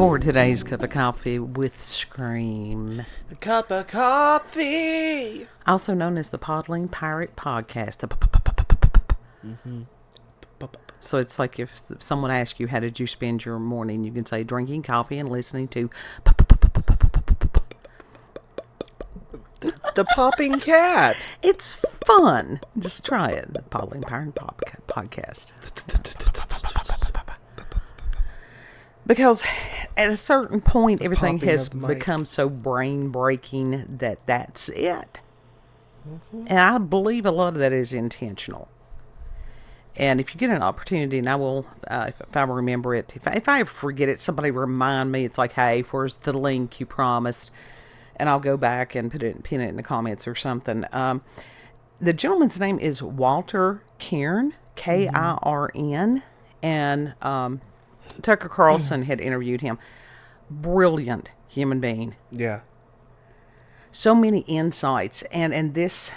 for today's cup of coffee with Scream. A cup of coffee! Also known as the Podling Pirate Podcast. So it's like if someone asks you, how did you spend your morning? You can say drinking coffee and listening to The popping cat. It's fun. Just try it. The Podling Pirate Podcast. Because at a certain point, everything has become so brain-breaking that that's it. Mm-hmm. And I believe a lot of that is intentional. And if you get an opportunity, and I will, if I remember it, if I forget it, somebody remind me. It's like, hey, where's the link you promised? And I'll go back and pin it in the comments or something. The gentleman's name is Walter Kirn, Kirn, and Tucker Carlson had interviewed him. Brilliant human being. Yeah. So many insights, and this,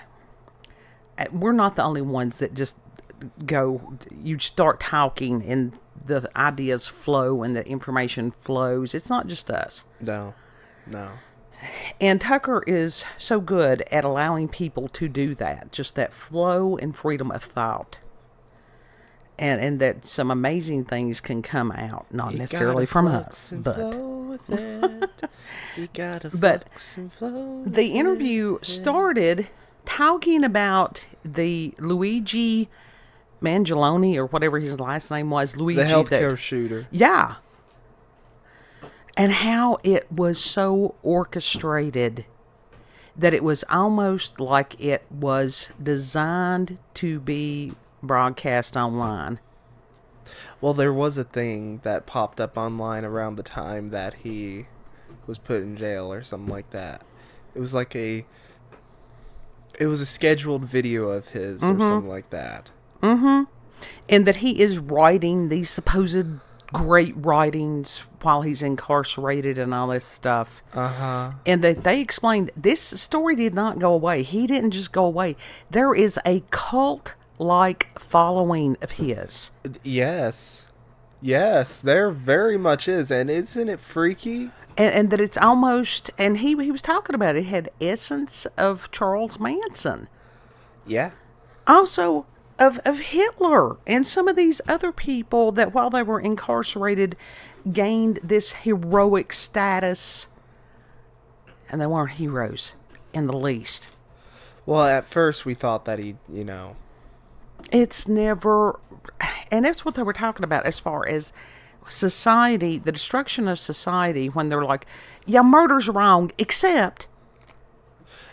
we're not the only ones that just go, you start talking and the ideas flow and the information flows. It's not just us. No. And Tucker is so good at allowing people to do that, just that flow and freedom of thought. And that some amazing things can come out, not necessarily from us, but the interview started talking about the Luigi Mangione, or whatever his last name was, Luigi, the healthcare shooter. Yeah. And how it was so orchestrated that it was almost like it was designed to be broadcast online. Well, there was a thing that popped up online around the time that he was put in jail or something like that. It was like it was a scheduled video of his or something like that. Mm-hmm. And that he is writing these supposed great writings while he's incarcerated and all this stuff. And that they explained this story did not go away. He didn't just go away. There is a cult-like following of his. Yes, there very much is. And isn't it freaky? And that it's almost, and he was talking about it had essence of Charles Manson. Yeah. Also of Hitler and some of these other people that while they were incarcerated gained this heroic status, and they weren't heroes in the least. Well, at first we thought that it's never, and that's what they were talking about as far as society, the destruction of society, when they're like, yeah, murder's wrong, except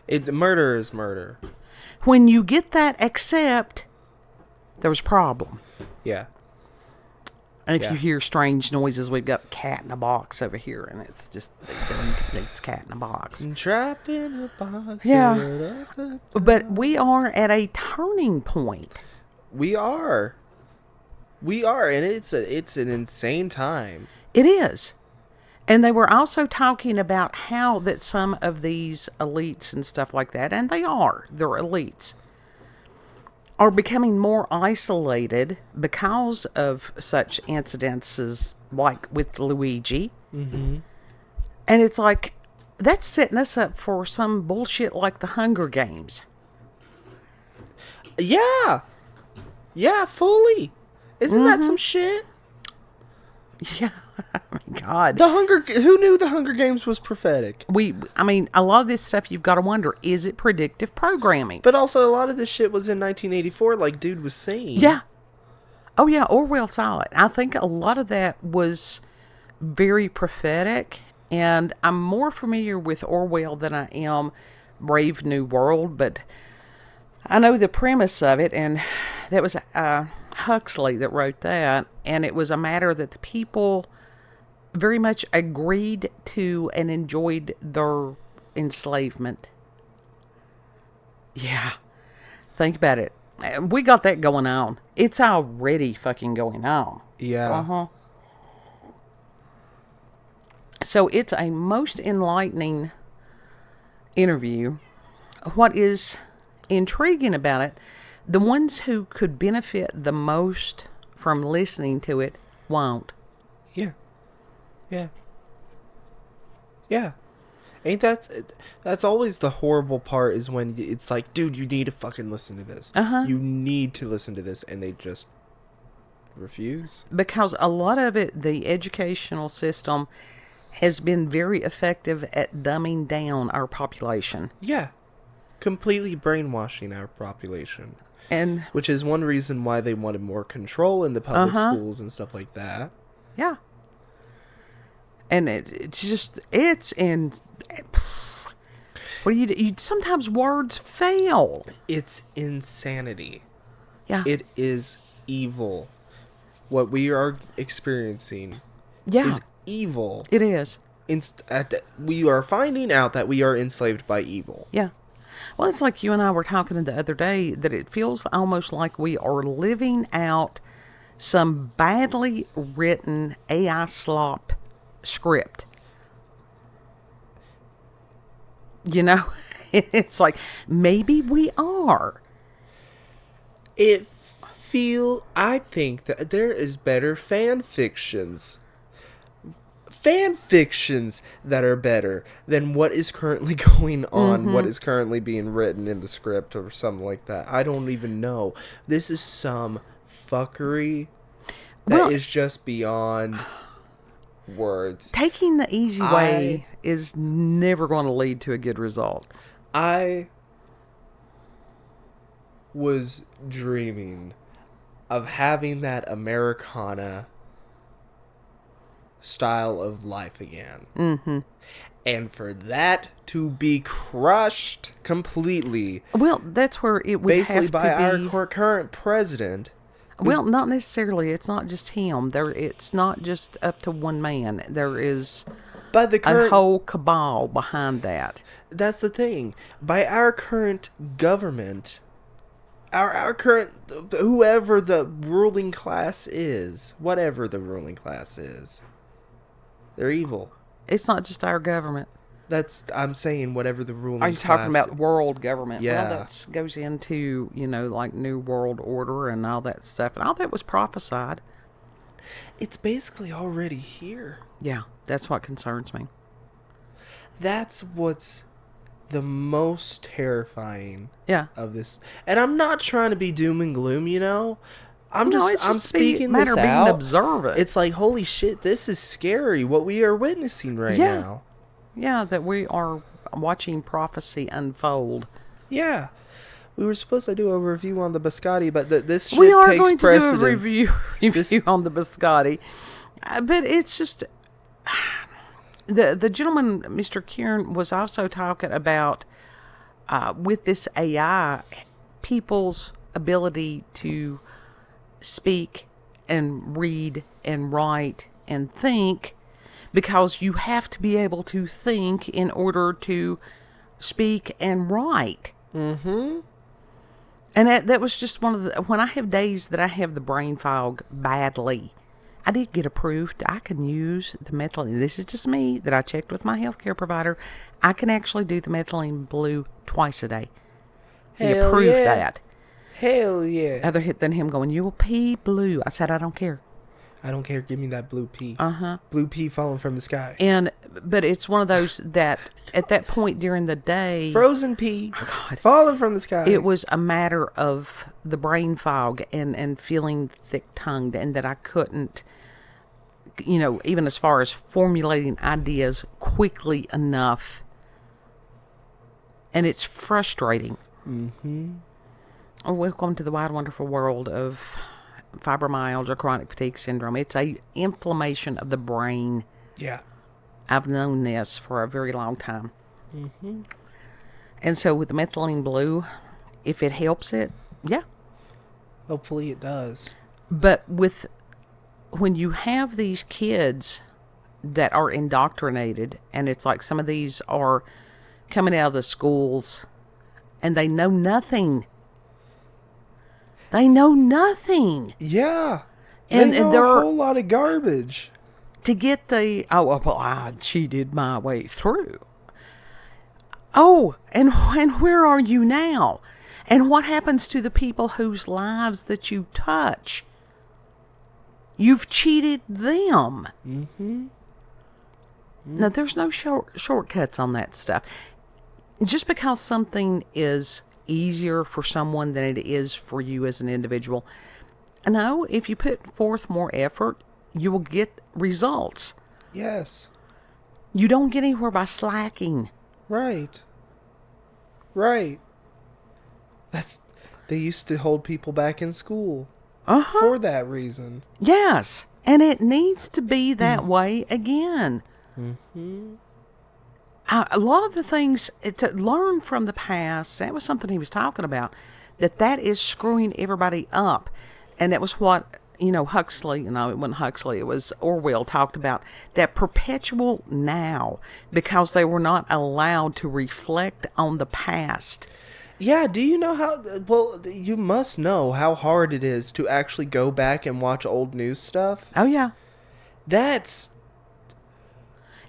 murder is murder. When you get that except, there's a problem. Yeah. And if you hear strange noises, we've got a cat in a box over here, and it's just, it's cat in a box. Trapped in a box. Yeah. But we are at a turning point. We are, and it's an insane time. It is. And they were also talking about how that some of these elites and stuff like that, and they're elites, are becoming more isolated because of such incidences like with Luigi. Mm-hmm. And it's like, that's setting us up for some bullshit like the Hunger Games. Yeah, fully. Isn't that some shit? Yeah. Oh my God. Who knew the Hunger Games was prophetic? A lot of this stuff you've got to wonder, is it predictive programming? But also a lot of this shit was in 1984, like dude was saying. Yeah. Oh yeah, Orwell saw it. I think a lot of that was very prophetic, and I'm more familiar with Orwell than I am Brave New World, but I know the premise of it, and that was Huxley that wrote that, and it was a matter that the people very much agreed to and enjoyed their enslavement. Yeah. Think about it. We got that going on. It's already fucking going on. Yeah. So it's a most enlightening interview. What is intriguing about it, the ones who could benefit the most from listening to it won't. Yeah. Yeah. Ain't that's always the horrible part, is when it's like, dude, you need to fucking listen to this. You need to listen to this, and they just refuse. Because a lot of it, the educational system has been very effective at dumbing down our population. Yeah. Completely brainwashing our population. And which is one reason why they wanted more control in the public schools and stuff like that. Yeah. And it's in... What do you sometimes words fail. It's insanity. Yeah. It is evil. What we are experiencing is evil. It is. We are finding out that we are enslaved by evil. Yeah. Well, it's like you and I were talking the other day, that it feels almost like we are living out some badly written AI slop script. You know, it's like, maybe we are. I think that there is better fan fictions that are better than what is currently going on, what is currently being written in the script or something like that. I don't even know. This is some fuckery that is just beyond words. Taking the easy way is never going to lead to a good result. I was dreaming of having that Americana style of life again. And for that to be crushed completely. Well, that's where it would basically have to by be. our current president. Well, not necessarily. It's not just him. It's not just up to one man. There is a whole cabal behind that. That's the thing. By our current government, our current, whoever the ruling class is, whatever the ruling class is, they're evil. It's not just our government. I'm saying whatever the ruling class. Are you talking about world government? Yeah. Well, that goes into, like New World Order and all that stuff. And all that was prophesied. It's basically already here. Yeah, that's what concerns me. That's what's the most terrifying of this. And I'm not trying to be doom and gloom, I'm speaking this out. Being observant. It's like, holy shit, this is scary what we are witnessing right now. Yeah, that we are watching prophecy unfold. Yeah. We were supposed to do a review on the Biscotti, but this shit we are takes going precedence. to do a review on the Biscotti. But it's just... The gentleman, Mr. Kirn, was also talking about, with this AI, people's ability to speak and read and write and think, because you have to be able to think in order to speak and write. And that was just one of the... When I have days that I have the brain fog badly, I did get approved. I can use the methylene. This is just me, that I checked with my healthcare provider. I can actually do the methylene blue twice a day. He approved that. Hell yeah. Other hit than him going, you will pee blue. I said, I don't care. I don't care. Give me that blue pea. Blue pea falling from the sky. But it's one of those that at that point during the day... Frozen pea falling from the sky. It was a matter of the brain fog and feeling thick-tongued, and that I couldn't, even as far as formulating ideas quickly enough. And it's frustrating. Welcome to the wide, wonderful world of fibromyalgia, chronic fatigue syndrome. It's a inflammation of the brain. Yeah. I've known this for a very long time. And so with the methylene blue, if it helps it, yeah. Hopefully it does. But when you have these kids that are indoctrinated, and it's like some of these are coming out of the schools and they know nothing. They know nothing. Yeah. And they know they're a whole lot of garbage. To get the, I cheated my way through. Oh, and where are you now? And what happens to the people whose lives that you touch? You've cheated them. No, there's no shortcuts on that stuff. Just because something is easier for someone than it is for you as an individual, no, if you put forth more effort, you will get results. Yes. You don't get anywhere by slacking. Right. They used to hold people back in school for that reason. Yes, and it needs to be that way again. Mm-hmm. A lot of the things to learn from the past, that was something he was talking about, that is screwing everybody up. And that was what, Huxley, it wasn't Huxley, it was Orwell talked about, that perpetual now, because they were not allowed to reflect on the past. Yeah, do you know you must know how hard it is to actually go back and watch old news stuff. Oh, yeah.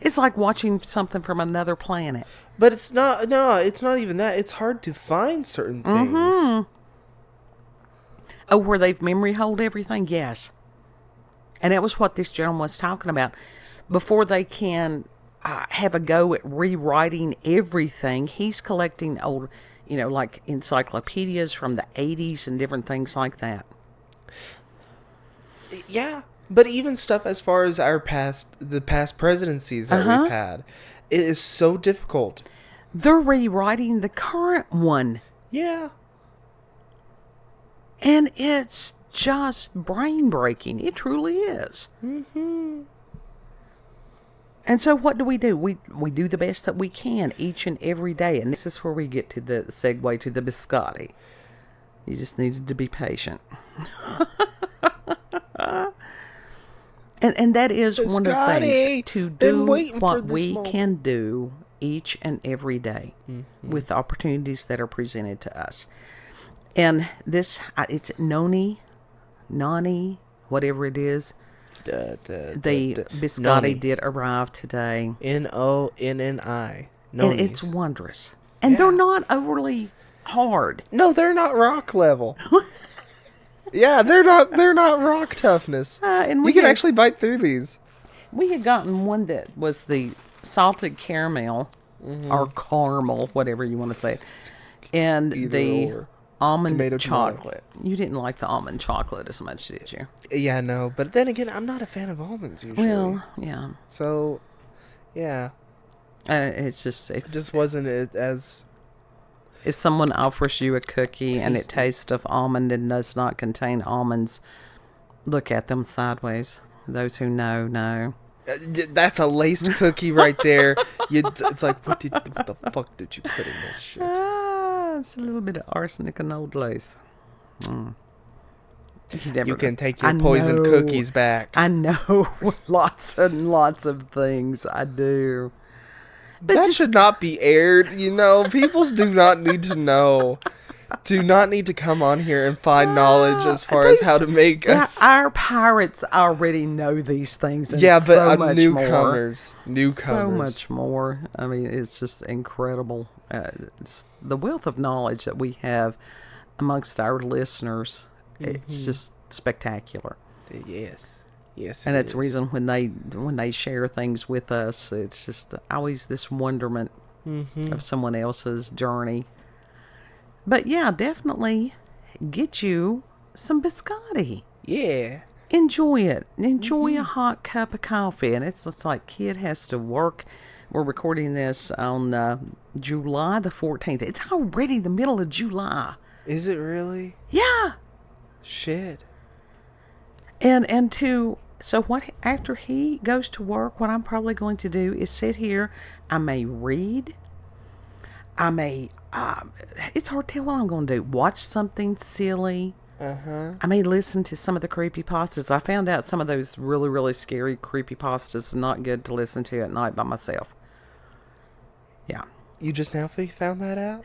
It's like watching something from another planet. But it's not even that. It's hard to find certain things. Mm-hmm. Oh, where they've memory hold everything? Yes. And that was what this gentleman was talking about. Before they can have a go at rewriting everything, he's collecting old, like encyclopedias from the 80s and different things like that. Yeah. But even stuff as far as the past presidencies that we've had, it is so difficult. They're rewriting the current one. Yeah. And it's just brain-breaking. It truly is. Mm-hmm. And so what do? We do the best that we can each and every day. And this is where we get to the segue to the Biscotti. You just needed to be patient. And that is Biscotti, one of the things, to do what we can do each and every day with the opportunities that are presented to us. And this, it's Nani, whatever it is. The Biscotti did arrive today. Nonni. And it's wondrous. And they're not overly hard. No, they're not rock level. Yeah, they're not rock toughness. And we can actually bite through these. We had gotten one that was the salted caramel or caramel, whatever you want to say, and the almond chocolate. You didn't like the almond chocolate as much, did you? Yeah, no. But then again, I'm not a fan of almonds usually. Well, yeah. So, yeah. It's just... It just wasn't as... If someone offers you a cookie and it tastes of almond and does not contain almonds, look at them sideways. Those who know. That's a laced cookie right there. It's like, what the fuck did you put in this shit? It's a little bit of arsenic and old lace. You can take your poisoned cookies back. I know. Lots and lots of things I do. But that should not be aired, People do not need to know. Do not need to come on here and find knowledge as far as how to make us. Our pirates already know these things. And but so much newcomers. So much more. I mean, it's just incredible. The wealth of knowledge that we have amongst our listeners. It's just spectacular. Yes, and it's the reason when they share things with us, it's just always this wonderment of someone else's journey. But yeah, definitely get you some biscotti. Yeah, enjoy it. Enjoy a hot cup of coffee, and it's like kid has to work. We're recording this on July the 14th. It's already the middle of July. Is it really? Yeah. Shit. So what, after he goes to work, what I'm probably going to do is sit here. I may read. I may, it's hard to tell what I'm going to do. Watch something silly. I may listen to some of the creepypastas. I found out some of those really, really scary creepypastas are not good to listen to at night by myself. Yeah. You just now found that out?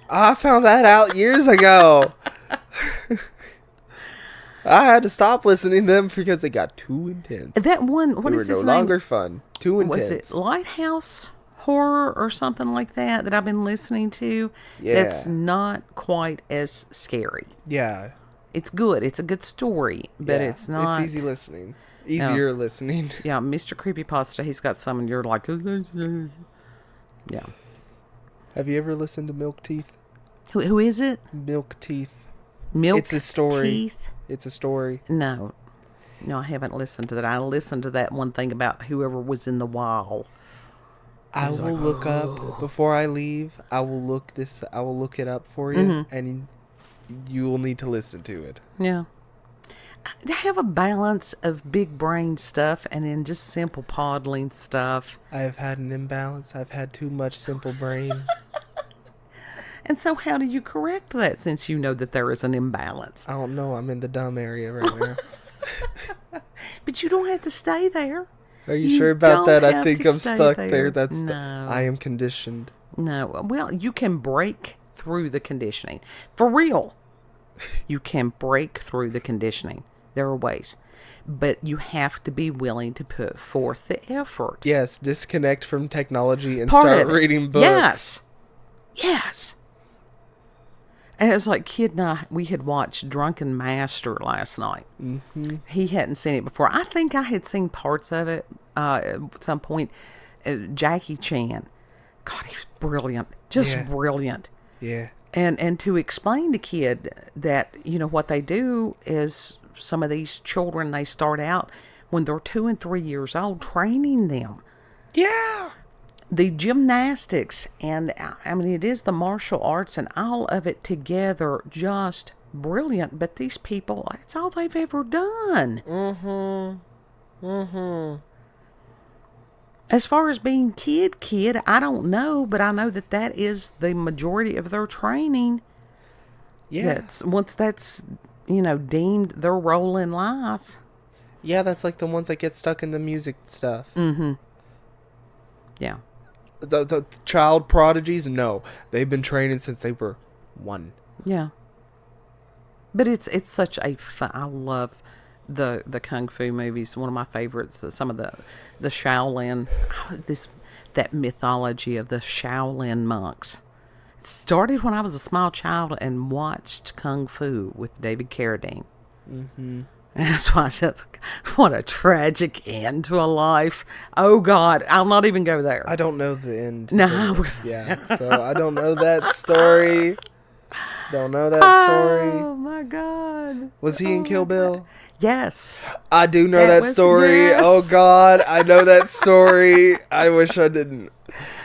I found that out years ago. I had to stop listening to them because they got too intense. That one, what is his name? No longer fun. Too intense. Was it Lighthouse Horror or something like that I've been listening to? Yeah. That's not quite as scary. Yeah. It's good. It's a good story, but it's not. It's easy listening. Easier listening. Yeah, Mr. Creepypasta, he's got some and you're like... Yeah. Have you ever listened to Milk Teeth? Who is it? Milk Teeth. Milk It's a story. Teeth? It's a story. No, I haven't listened to that. I listened to that one thing about whoever was in the wall. I will look up before I leave. I will look it up for you, and you will need to listen to it. Yeah. To have a balance of big brain stuff and then just simple poddling stuff. I have had an imbalance. I've had too much simple brain. And so how do you correct that since you know that there is an imbalance? I don't know. I'm in the dumb area right now. But you don't have to stay there. Are you sure about that? I think I'm stuck there. I am conditioned. No. Well, you can break through the conditioning. For real. You can break through the conditioning. There are ways. But you have to be willing to put forth the effort. Yes, disconnect from technology and start reading books. Yes. And it was like Kid and I, we had watched Drunken Master last night. Mm-hmm. He hadn't seen it before. I think I had seen parts of it at some point. Jackie Chan. God, he's brilliant. Just brilliant. Yeah. And to explain to Kid that, what they do is some of these children, they start out when they're 2 and 3 years old, training them. Yeah. The gymnastics and, it is the martial arts and all of it together, just brilliant. But these people, it's all they've ever done. Mm-hmm. Mm-hmm. As far as being kid, I don't know, but I know that is the majority of their training. Yeah. Once that's, deemed their role in life. Yeah, that's like the ones that get stuck in the music stuff. Mm-hmm. Yeah. The child prodigies, no. They've been training since they were 1. Yeah. But it's such a fun, I love the kung fu movies. One of my favorites, some of the Shaolin, that mythology of the Shaolin monks. It started when I was a small child and watched kung fu with David Carradine. Mm-hmm. And that's why I said, what a tragic end to a life. Oh, God, I'll not even go there. I don't know the end. No. Yeah, so I don't know that story. Don't know that story. Oh, my God. Was he in Kill Bill? Yes. I do know that story. Yes. Oh, God, I know that story. I wish I didn't.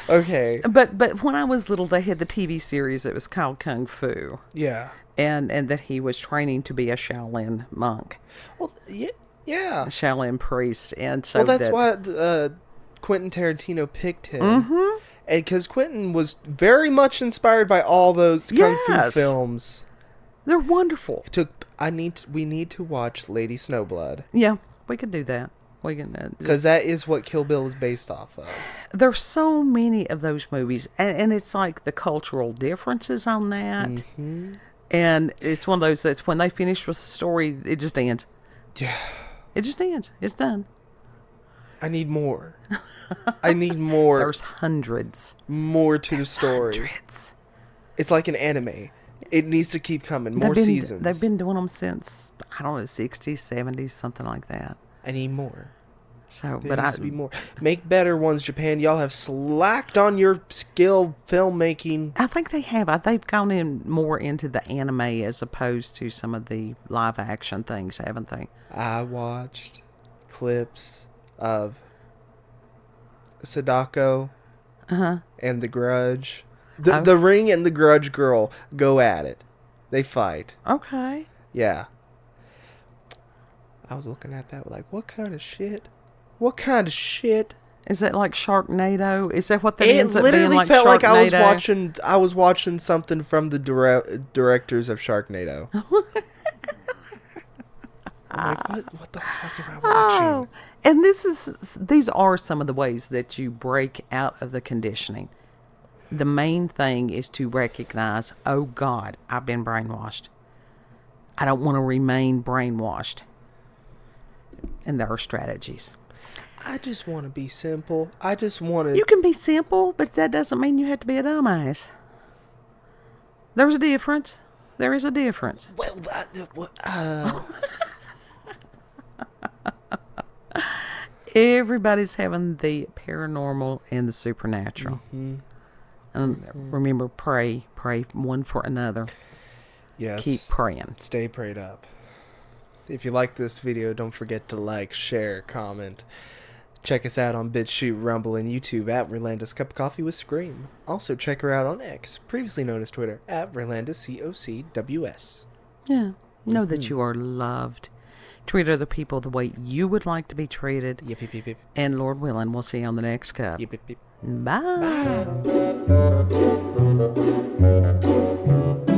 Okay. But when I was little, they had the TV series that was called Kung Fu. Yeah. And that he was training to be a Shaolin monk. Well, yeah. A Shaolin priest. And so that's why Quentin Tarantino picked him. Mm-hmm. And because Quentin was very much inspired by all those Kung Fu films. They're wonderful. We need to watch Lady Snowblood. Yeah, we could do that. We can because that is what Kill Bill is based off of. There's so many of those movies, and it's like the cultural differences on that. Mm-hmm. And it's one of those that's when they finish with the story, it just ends. Yeah. It just ends. It's done. I need more. There's hundreds. More to the story. Hundreds. It's like an anime. It needs to keep coming. More seasons. They've been doing them since, 60s, 70s, something like that. I need more. So, there needs to be more. Make better ones, Japan. Y'all have slacked on your skill filmmaking. I think they have. They've gone in more into the anime as opposed to some of the live action things, haven't they? I watched clips of Sadako and The Grudge. The Ring and the Grudge girl go at it. They fight. Okay. Yeah. I was looking at that like, what kind of shit? What kind of shit? Is that like Sharknado? Is that what that ends up being, like Sharknado? It literally felt like I was watching something from the directors of Sharknado. I'm like, what the fuck am I watching? Oh, and these are some of the ways that you break out of the conditioning. The main thing is to recognize, oh God, I've been brainwashed. I don't want to remain brainwashed. And there are strategies. I just want to be simple. I just want to... You can be simple, but that doesn't mean you have to be a dumbass. There's a difference. There is a difference. Well, Everybody's having the paranormal and the supernatural. Remember, pray one for another. Yes. Keep praying. Stay prayed up. If you like this video, don't forget to like, share, comment. Check us out on BitChute, Rumble, and YouTube at Rolanda's Cup of Coffee with Scream. Also, check her out on X, previously known as Twitter, at Rolanda COCWS. Yeah. Know that you are loved. Treat other people the way you would like to be treated. Yep, yep, yep, yep. And Lord willing, we'll see you on the next cup. Yep, yep, yep. Bye. Bye.